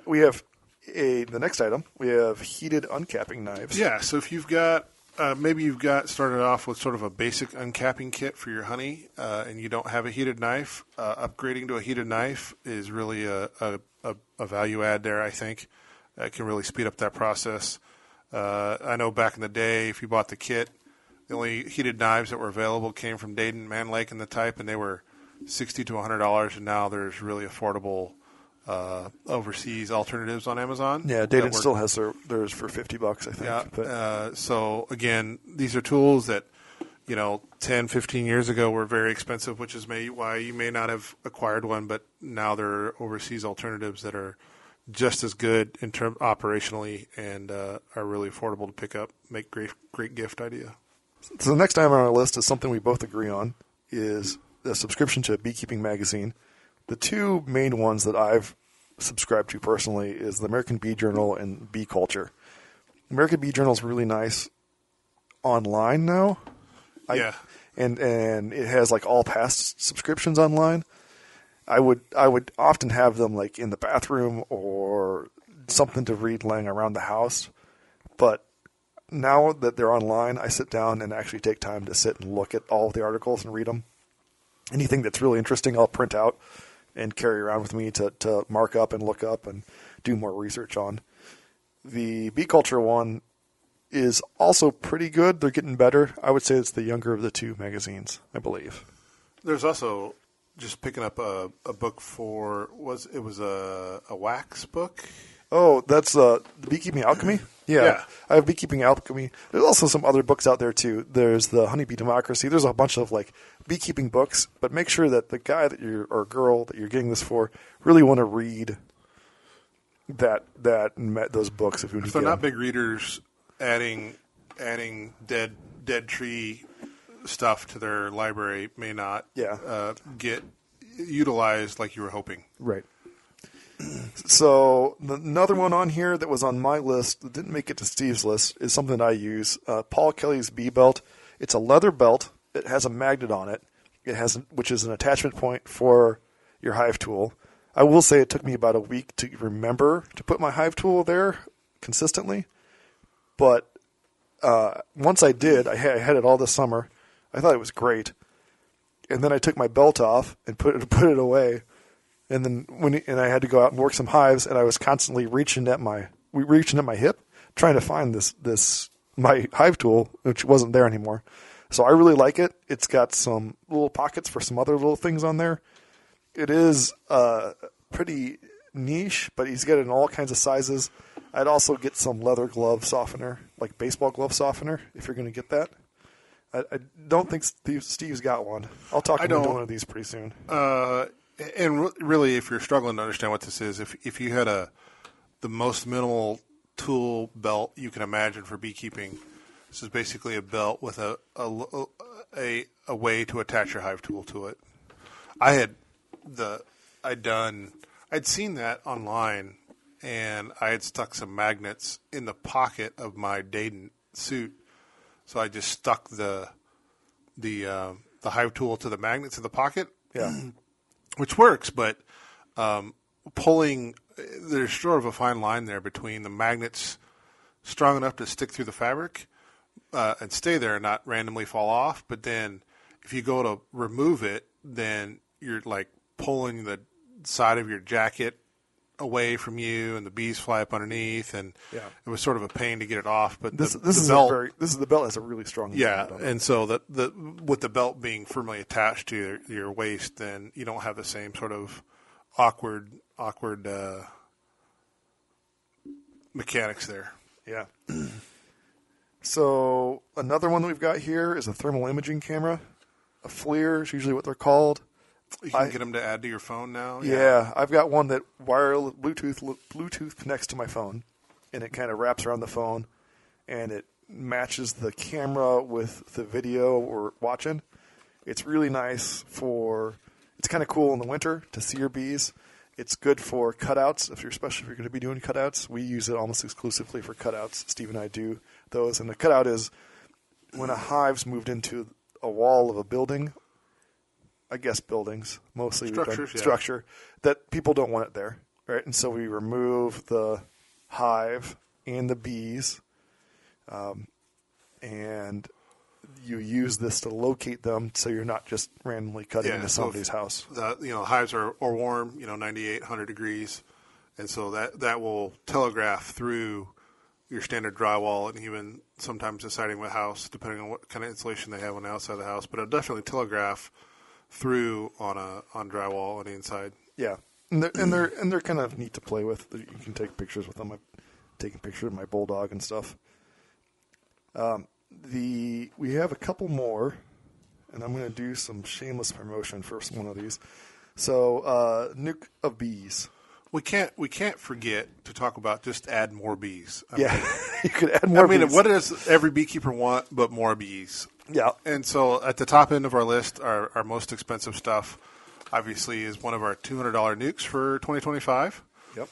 We have the next item. We have heated uncapping knives. Yeah, so if you've got maybe you've got started off with sort of a basic uncapping kit for your honey, and you don't have a heated knife, upgrading to a heated knife is really a value add there. I think it can really speed up that process. I know back in the day, if you bought the kit, the only heated knives that were available came from Dayton, Man Lake, and the type, and they were $60 to $100, and now there's really affordable overseas alternatives on Amazon. Yeah, Dayton still has theirs for $50, I think. Yeah. But. So again, these are tools that 10, 15 years ago were very expensive, which is why you may not have acquired one, but now there are overseas alternatives that are just as good in term operationally and are really affordable to pick up. Make great gift idea. So the next item on our list is something we both agree on, is a subscription to a Beekeeping magazine. The two main ones that I've subscribed to personally is the American Bee Journal and Bee Culture. American Bee Journal is really nice online now. Yeah. And it has like all past subscriptions online. I would often have them like in the bathroom or something to read laying around the house. But now that they're online, I sit down and actually take time to sit and look at all of the articles and read them. Anything that's really interesting, I'll print out and carry around with me to mark up and look up and do more research on. The Bee Culture one is also pretty good. They're getting better. I would say it's the younger of the two magazines, I believe. There's also just picking up a book for it was a wax book. Oh, that's the Beekeeping Alchemy? Yeah. I have Beekeeping Alchemy. There's also some other books out there, too. There's the Honeybee Democracy. There's a bunch of, like, beekeeping books, but make sure that the guy or girl that you're getting this for really want to read those books. If they're not big readers, adding dead tree stuff to their library may not get utilized like you were hoping. Right. So another one on here that was on my list that didn't make it to Steve's list is something that I use. Paul Kelly's Bee Belt. It's a leather belt. It has a magnet on it. Which is an attachment point for your hive tool. I will say it took me about a week to remember to put my hive tool there consistently, but once I did, I had it all this summer. I thought it was great. And then I took my belt off and put it away. And then I had to go out and work some hives, and I was constantly reaching at my hip, trying to find my hive tool, which wasn't there anymore. So I really like it. It's got some little pockets for some other little things on there. It is pretty niche, but he's got it in all kinds of sizes. I'd also get some leather glove softener, like baseball glove softener, if you're going to get that. I don't think Steve's got one. I'll talk him into one of these pretty soon. And really, if you're struggling to understand what this is, if you had the most minimal tool belt you can imagine for beekeeping, this is basically a belt with a way to attach your hive tool to it. I'd seen that online, and I had stuck some magnets in the pocket of my Dayton suit. So I just stuck the hive tool to the magnets in the pocket, which works. But there's sort of a fine line there between the magnets strong enough to stick through the fabric and stay there and not randomly fall off. But then if you go to remove it, then you're like pulling the side of your jacket away from you, and the bees fly up underneath, and it was sort of a pain to get it off. But the belt has a really strong and so with the belt being firmly attached to your waist, then you don't have the same sort of awkward mechanics there. Yeah. So another one that we've got here is a thermal imaging camera, a FLIR is usually what they're called. You can get them to add to your phone now? Yeah, I've got one that wireless Bluetooth connects to my phone, and it kind of wraps around the phone, and it matches the camera with the video we're watching. It's really nice it's kind of cool in the winter to see your bees. It's good for cutouts, especially if you're going to be doing cutouts. We use it almost exclusively for cutouts. Steve and I do those, and the cutout is when a hive's moved into a wall of a building. I guess buildings, mostly structure, that people don't want it there, right? And so we remove the hive and the bees, and you use this to locate them so you're not just randomly cutting into somebody's house. Hives are warm, 98, 100 degrees, and so that will telegraph through your standard drywall and even sometimes the siding of the house, depending on what kind of insulation they have on the outside of the house. But it'll definitely telegraph through on drywall on the inside. Yeah, and they're kind of neat to play with. You can take pictures with them. I'm taking pictures of my bulldog and stuff. We have a couple more, and I'm going to do some shameless promotion for one of these. So, nuke of bees. We can't forget to talk about just add more bees. You could add more bees. What does every beekeeper want but more bees? Yeah. And so at the top end of our list, our most expensive stuff, obviously, is one of our $200 nukes for 2025. Yep.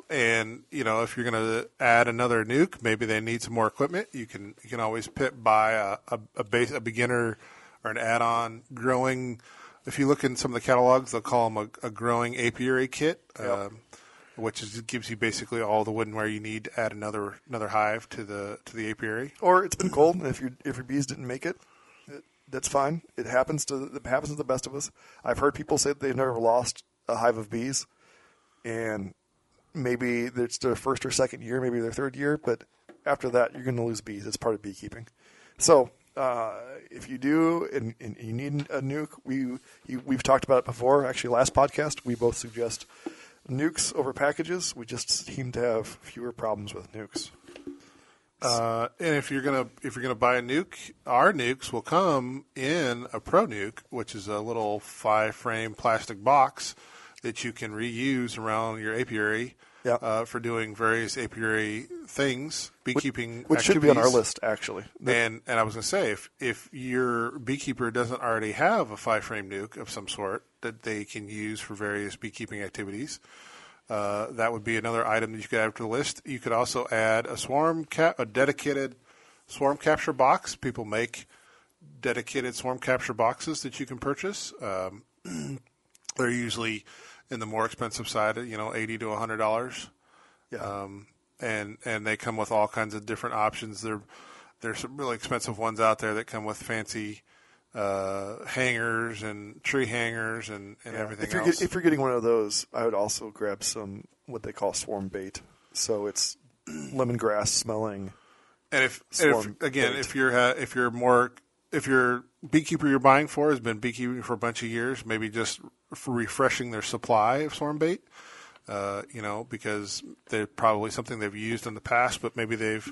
And if you're going to add another nuke, maybe they need some more equipment. You can always buy a beginner or an add-on growing. If you look in some of the catalogs, they'll call them a growing apiary kit, which gives you basically all the wooden where you need to add another hive to the apiary. Or it's been cold, and if your bees didn't make it, that's fine. It happens to the best of us. I've heard people say that they've never lost a hive of bees, and maybe it's their first or second year, maybe their third year, but after that, you're going to lose bees. It's part of beekeeping. So if you do and you need a nuke, we've talked about it before. Actually, last podcast, we both suggest nukes over packages. We just seem to have fewer problems with nukes. And if you're gonna buy a nuke, our nukes will come in a Pro Nuke, which is a little 5-frame plastic box that you can reuse around your apiary for doing various apiary things, beekeeping which should be on our list, actually. And I was going to say, if your beekeeper doesn't already have a 5-frame nuke of some sort that they can use for various beekeeping activities, that would be another item that you could add to the list. You could also add a dedicated swarm capture box. People make dedicated swarm capture boxes that you can purchase. They're usually in the more expensive side, $80 to $100. Yeah. and they come with all kinds of different options. There's some really expensive ones out there that come with fancy hangers and tree hangers and everything else. If you're getting one of those, I would also grab some what they call swarm bait. So it's lemongrass smelling. And if your beekeeper you're buying for has been beekeeping for a bunch of years, maybe just for refreshing their supply of swarm bait, because they're probably something they've used in the past, but maybe they've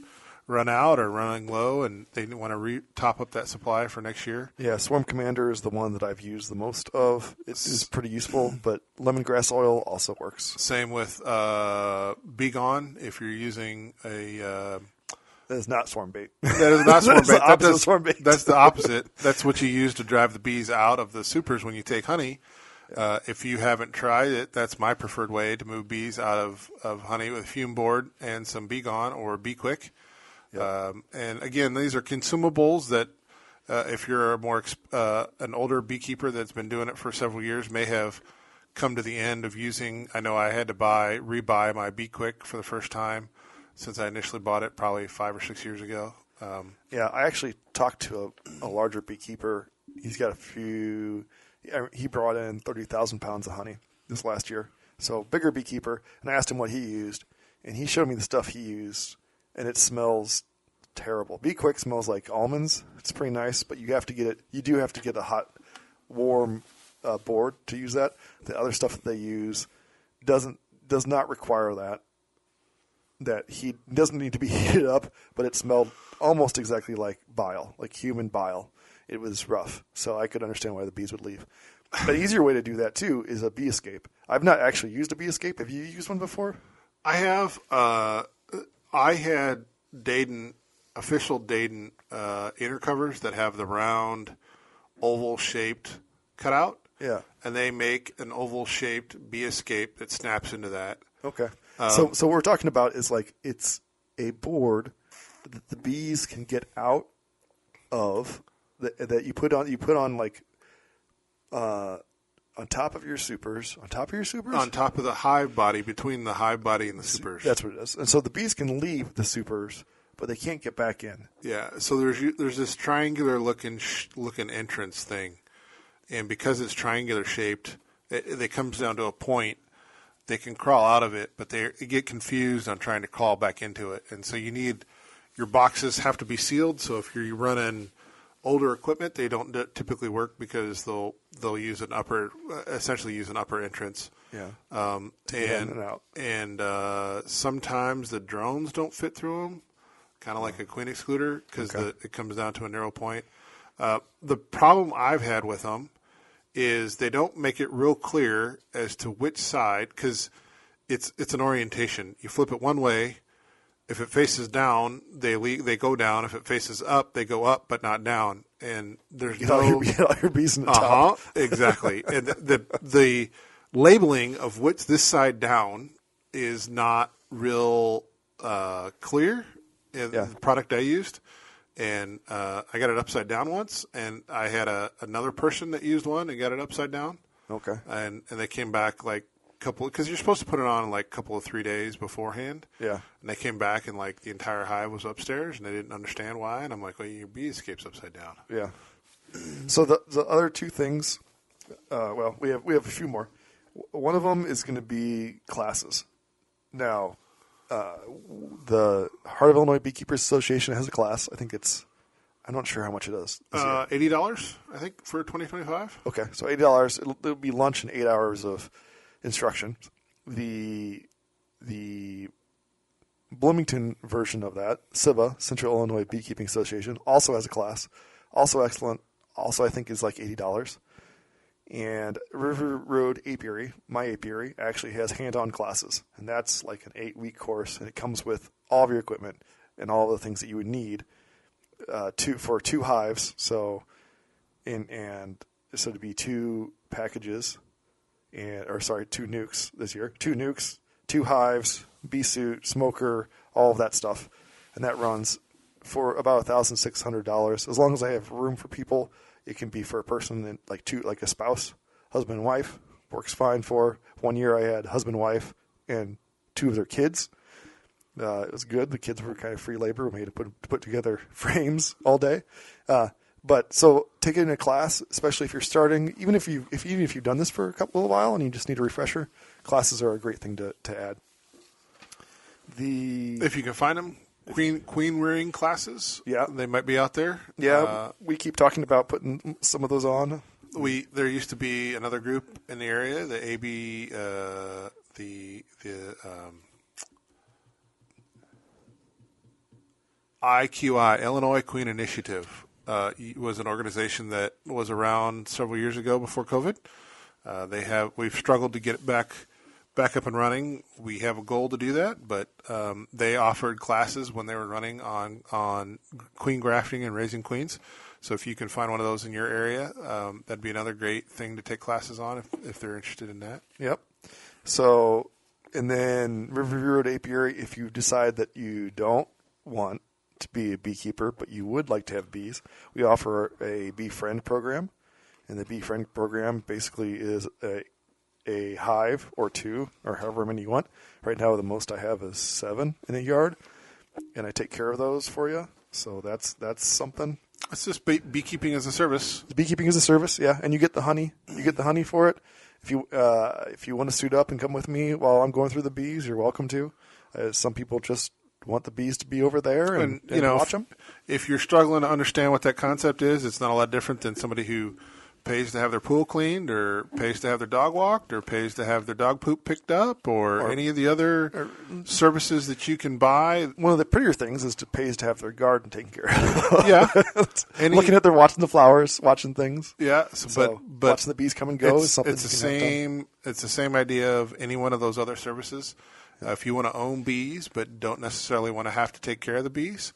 run out or running low, and they want to top up that supply for next year. Yeah, Swarm Commander is the one that I've used the most of. It is pretty useful, but lemongrass oil also works. Same with Be Gone. If you're using a that is not swarm bait. That is not swarm bait. Swarm bait. That's the opposite. That's what you use to drive the bees out of the supers when you take honey. If you haven't tried it, that's my preferred way to move bees out of honey with fume board and some Be Gone or Be Quick. Yep. And again, these are consumables that if you're an older beekeeper that's been doing it for several years may have come to the end of using. I know I had to rebuy my Be Quick for the first time since I initially bought it probably 5 or 6 years ago. I actually talked to a larger beekeeper. He's got he brought in 30,000 pounds of honey this last year. So bigger beekeeper. And I asked him what he used, and he showed me the stuff he used. And it smells terrible. Be Quick smells like almonds. It's pretty nice, but you do have to get a hot, warm board to use that. The other stuff that they use does not require that. That heat doesn't need to be heated up, but it smelled almost exactly like bile, like human bile. It was rough, so I could understand why the bees would leave. An easier way to do that too is a bee escape. I've not actually used a bee escape. Have you used one before? I have. I had official Dayton inner covers that have the round, oval-shaped cutout. Yeah. And they make an oval-shaped bee escape that snaps into that. Okay. So what we're talking about is it's a board that the bees can get out of that you put on on top of your supers. On top of your supers? On top of the hive body, between the hive body and the supers. That's what it is. And so the bees can leave the supers, but they can't get back in. Yeah. So there's this triangular looking entrance thing, and because it's triangular shaped, it comes down to a point. They can crawl out of it, but they get confused on trying to crawl back into it. And so your boxes have to be sealed. So if you're running older equipment, they don't typically work because they'll essentially use an upper entrance. Yeah. And sometimes the drones don't fit through them, kind of like a queen excluder, because it comes down to a narrow point. The problem I've had with them is they don't make it real clear as to which side, because it's an orientation. You flip it one way. If it faces down, they go down. If it faces up, they go up, but not down. And there's get all your bees in the top. Exactly. And the labeling of what's this side down is not real clear in the product I used. And I got it upside down once, and I had another person that used one and got it upside down. Okay. And they came back because you're supposed to put it on a couple of 3 days beforehand. Yeah. And they came back and the entire hive was upstairs, and they didn't understand why. And I'm like, well, your bee escape's upside down. Yeah. So the other two things, we have a few more. One of them is going to be classes. Now, the Heart of Illinois Beekeepers Association has a class. I think I'm not sure how much it is. $80, I think, for 2025. Okay, so $80. It'll be lunch and 8 hours of instruction. The Bloomington version of that, CIBA, Central Illinois Beekeeping Association, also has a class. Also excellent. Also, I think is $80. And River Road Apiary, my apiary, actually has hand-on classes. And that's an 8-week course, and it comes with all of your equipment and all the things that you would need for 2 hives. So, so to be 2 packages, 2 nukes this year. 2 nukes, 2 hives, bee suit, smoker, all of that stuff. And that runs for about $1,600. As long as I have room for people, it can be for a person and like a spouse, husband and wife, works fine for. 1 year I had husband, wife, and 2 of their kids. It was good. The kids were kind of free labor. We had to put together frames all day. But so taking a class, especially if you're starting, even if you've done this for a while and you just need a refresher, classes are a great thing to add. If you can find them, queen rearing classes, they might be out there. Yeah, we keep talking about putting some of those on. There used to be another group in the area, the AB, IQI, Illinois Queen Initiative, was an organization that was around several years ago before COVID. We've struggled to get it back up and running. We have a goal to do that, but they offered classes when they were running on queen grafting and raising queens. So if you can find one of those in your area, that'd be another great thing to take classes on if they're interested in that. Yep. So, and then Riverview Road Apiary, if you decide that you don't want to be a beekeeper, but you would like to have bees, we offer a Bee Friend program. And the Bee Friend program basically is a hive or two, or however many you want. Right now, the most I have is 7 in a yard, and I take care of those for you. So that's something. It's just beekeeping as a service. Beekeeping as a service, yeah, and you get the honey. You get the honey for it. If you want to suit up and come with me while I'm going through the bees, you're welcome to. Some people just want the bees to be over there and watch them. If you're struggling to understand what that concept is, it's not a lot different than somebody who pays to have their pool cleaned, or pays to have their dog walked, or pays to have their dog poop picked up, or any of the other services that you can buy. One of the prettier things is pays to have their garden taken care of. Yeah. Looking at watching the flowers, watching things. Yeah. But watching the bees come and go is something. It's the same idea of any one of those other services. If you want to own bees but don't necessarily want to have to take care of the bees,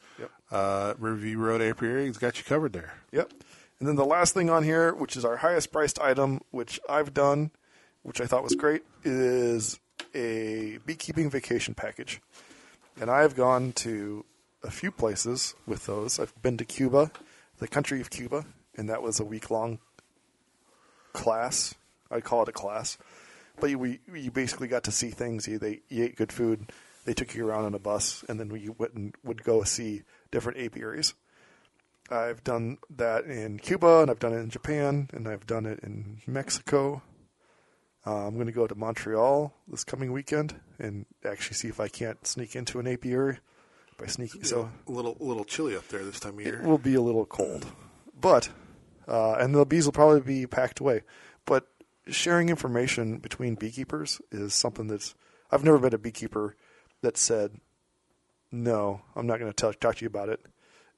Riverview Road Apiary has got you covered there. Yep. And then the last thing on here, which is our highest priced item, which I've done, which I thought was great, is a beekeeping vacation package. And I've gone to a few places with those. I've been to Cuba, the country of Cuba, and that was a week-long class. I call it a class. But you basically got to see things. You ate good food. They took you around on a bus, and then we would go see different apiaries. I've done that in Cuba, and I've done it in Japan, and I've done it in Mexico. I'm going to go to Montreal this coming weekend and actually see if I can't sneak into an apiary by sneaking. So a little chilly up there this time of year. It will be a little cold, but and the bees will probably be packed away. But sharing information between beekeepers is something I've never been a beekeeper that said, no, I'm not going to talk to you about it.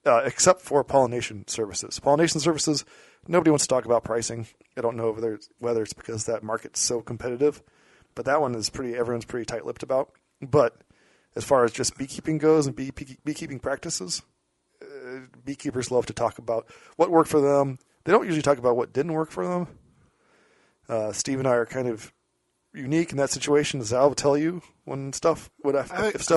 Except for pollination services. Pollination services, nobody wants to talk about pricing. I don't know whether it's because that market's so competitive, but that one is everyone's pretty tight-lipped about. But as far as just beekeeping goes and beekeeping practices, beekeepers love to talk about what worked for them. They don't usually talk about what didn't work for them. Steve and I are kind of unique in that situation, as Al will tell you when if stuff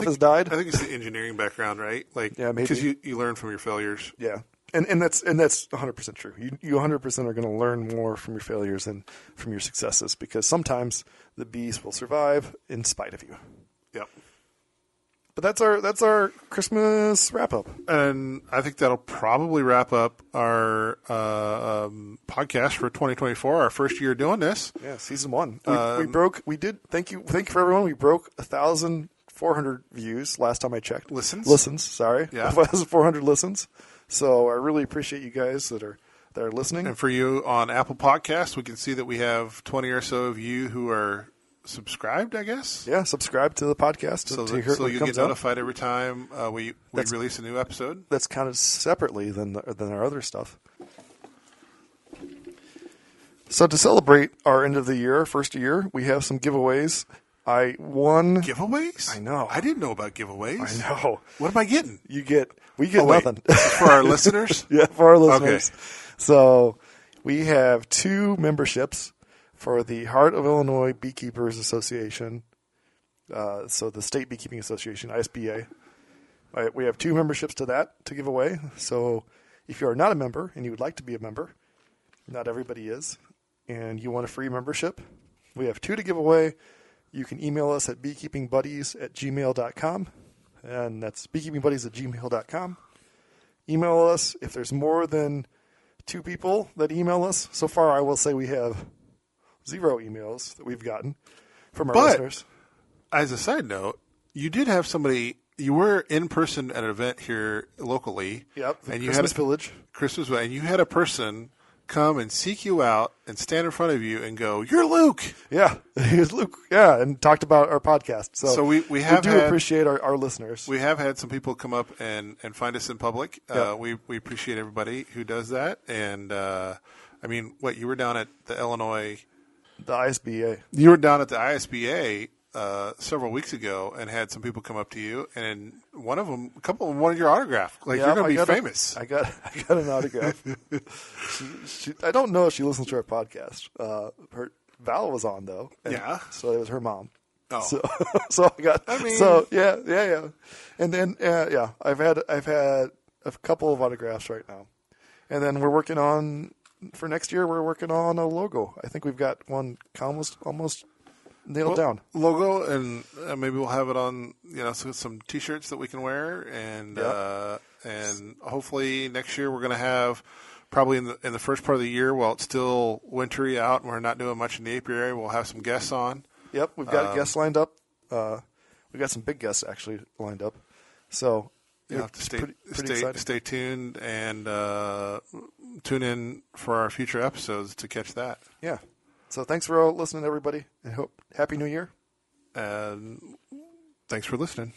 has died. I think it's the engineering background, right? Yeah, maybe because you learn from your failures. Yeah, and that's 100% true. You 100% are going to learn more from your failures than from your successes, because sometimes the bees will survive in spite of you. Yep. But that's our Christmas wrap up, and I think that'll probably wrap up our podcast for 2024. Our first year doing this. Yeah, season 1. We did. Thank you for everyone. We broke 1,400 views last time I checked. Listens. Sorry. Yeah. 1,400 listens. So I really appreciate you guys that are listening. And for you on Apple Podcasts, we can see that we have 20 or so of you who are subscribed, I guess. Yeah, subscribe to the podcast so you get notified every time we release a new episode. That's counted separately than our other stuff. So to celebrate our end of the year, first year, we have some giveaways. I won giveaways. I know. I didn't know about giveaways. I know. What am I getting? We get nothing. For our listeners. Yeah, for our listeners. Okay. So we have 2 memberships for the Heart of Illinois Beekeepers Association, so the State Beekeeping Association, ISBA. We have 2 memberships to that to give away. So if you are not a member and you would like to be a member, not everybody is, and you want a free membership, we have 2 to give away. You can email us at beekeepingbuddies@gmail.com, and that's beekeepingbuddies@gmail.com. Email us if there's more than 2 people that email us. So far, I will say we have 0 emails that we've gotten from our listeners. As a side note, you did have somebody. You were in person at an event here locally. Yep, and you Christmas had Village. Christmas, and you had a person come and seek you out and stand in front of you and go, "You're Luke." Yeah, he was Luke. Yeah, and talked about our podcast. So we appreciate our listeners. We have had some people come up and find us in public. Yep. We appreciate everybody who does that. And I mean, you were down at the Illinois, the ISBA. You were down at the ISBA several weeks ago and had some people come up to you, and a couple of them wanted your autograph. You're going to be famous. I got an autograph. I don't know if she listens to our podcast. Her Val was on though. Yeah. So it was her mom. Oh. So I got. I mean. So yeah. And then I've had a couple of autographs right now, and then we're working on for next year. We're working on a logo. I think we've got one almost nailed down. Logo, and maybe we'll have it on, some T-shirts that we can wear, and and hopefully next year we're going to have probably in the first part of the year while it's still wintry out and we're not doing much in the apiary, we'll have some guests on. Yep, we've got guests lined up. We've got some big guests actually lined up. So you'll have to stay tuned and tune in for our future episodes to catch that. Yeah. So thanks for listening, everybody, and Happy New Year. And thanks for listening.